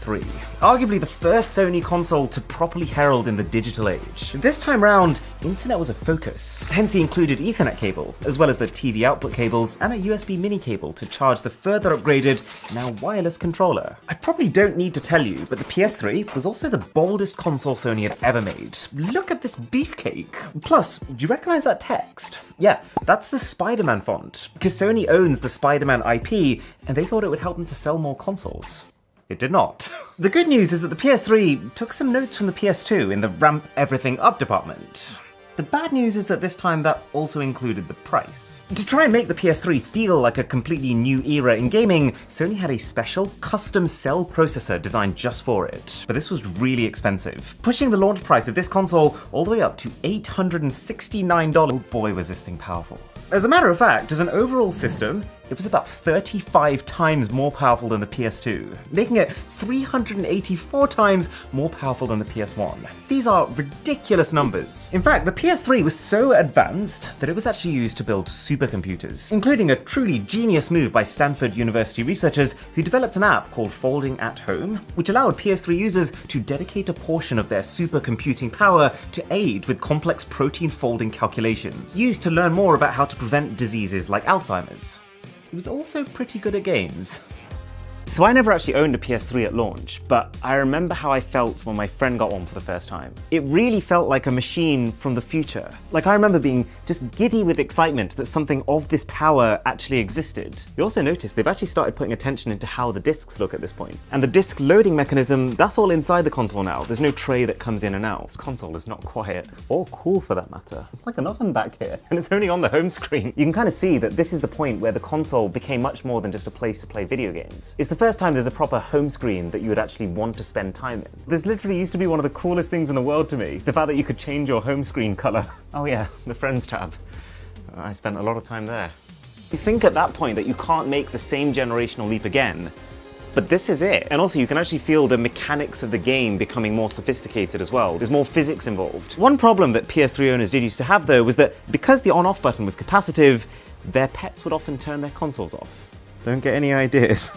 3. Arguably the first Sony console to properly herald in the digital age. This time round, internet was a focus, hence the included Ethernet cable, as well as the TV output cables and a USB mini cable to charge the further upgraded, now wireless controller. I probably don't need to tell you, but the PS3 was also the boldest console Sony had ever made. Look at this beefcake. Plus, do you recognize that text? Yeah, that's the Spider-Man font, because Sony owns the Spider-Man IP, and they thought it would help them to sell more consoles. It did not. The good news is that the PS3 took some notes from the PS2 in the ramp everything up department. The bad news is that this time that also included the price. To try and make the PS3 feel like a completely new era in gaming, Sony had a special custom cell processor designed just for it. But this was really expensive, pushing the launch price of this console all the way up to $869. Oh boy, was this thing powerful. As a matter of fact, as an overall system, it was about 35 times more powerful than the PS2, making it 384 times more powerful than the PS1. These are ridiculous numbers. In fact, the PS3 was so advanced that it was actually used to build supercomputers, including a truly genius move by Stanford University researchers who developed an app called Folding at Home, which allowed PS3 users to dedicate a portion of their supercomputing power to aid with complex protein folding calculations, used to learn more about how to prevent diseases like Alzheimer's. He was also pretty good at games. So I never actually owned a PS3 at launch, but I remember how I felt when my friend got one for the first time. It really felt like a machine from the future. Like, I remember being just giddy with excitement that something of this power actually existed. You also notice they've actually started putting attention into how the discs look at this point. And the disc loading mechanism, that's all inside the console now. There's no tray that comes in and out. This console is not quiet, or cool for that matter. It's like an oven back here, and it's only on the home screen. You can kind of see that this is the point where the console became much more than just a place to play video games. It's the first time there's a proper home screen that you would actually want to spend time in. This literally used to be one of the coolest things in the world to me. The fact that you could change your home screen color. Oh yeah, the Friends tab. I spent a lot of time there. You think at that point that you can't make the same generational leap again, but this is it. And also you can actually feel the mechanics of the game becoming more sophisticated as well. There's more physics involved. One problem that PS3 owners did used to have though was that because the on-off button was capacitive, their pets would often turn their consoles off. Don't get any ideas.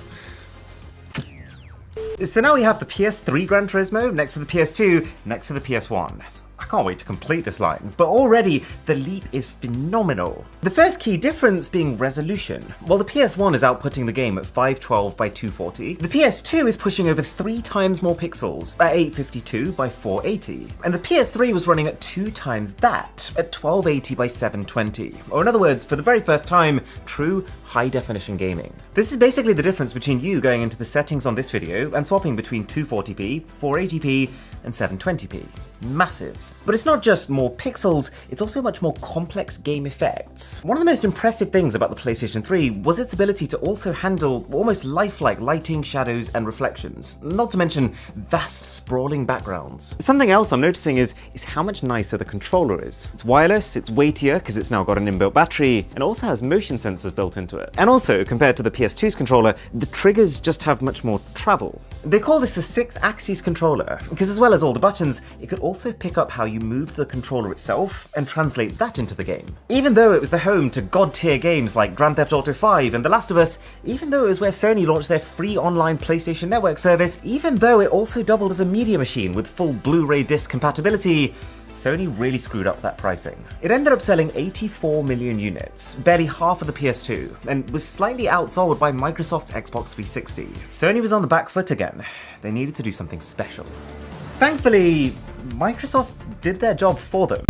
So now we have the PS3 Gran Turismo next to the PS2, next to the PS1. I can't wait to complete this line, but already the leap is phenomenal. The first key difference being resolution. While the PS1 is outputting the game at 512 by 240, the PS2 is pushing over 3 times more pixels at 852 by 480, and the PS3 was running at 2 times that at 1280 by 720, or in other words, for the very first time, true high definition gaming. This is basically the difference between you going into the settings on this video and swapping between 240p, 480p, and 720p. Massive. But it's not just more pixels, it's also much more complex game effects. One of the most impressive things about the PlayStation 3 was its ability to also handle almost lifelike lighting, shadows, and reflections, not to mention vast sprawling backgrounds. Something else I'm noticing is how much nicer the controller is. It's wireless, it's weightier because it's now got an inbuilt battery, and also has motion sensors built into it. And also, compared to the PS2's controller, the triggers just have much more travel. They call this the 6-axis controller, because as well as all the buttons, it could also pick up how you moved the controller itself and translate that into the game. Even though it was the home to god-tier games like Grand Theft Auto 5 and The Last of Us, even though it was where Sony launched their free online PlayStation Network service, even though it also doubled as a media machine with full Blu-ray disc compatibility, Sony really screwed up that pricing. It ended up selling 84 million units, barely half of the PS2, and was slightly outsold by Microsoft's Xbox 360. Sony was on the back foot again. They needed to do something special. Thankfully, Microsoft did their job for them.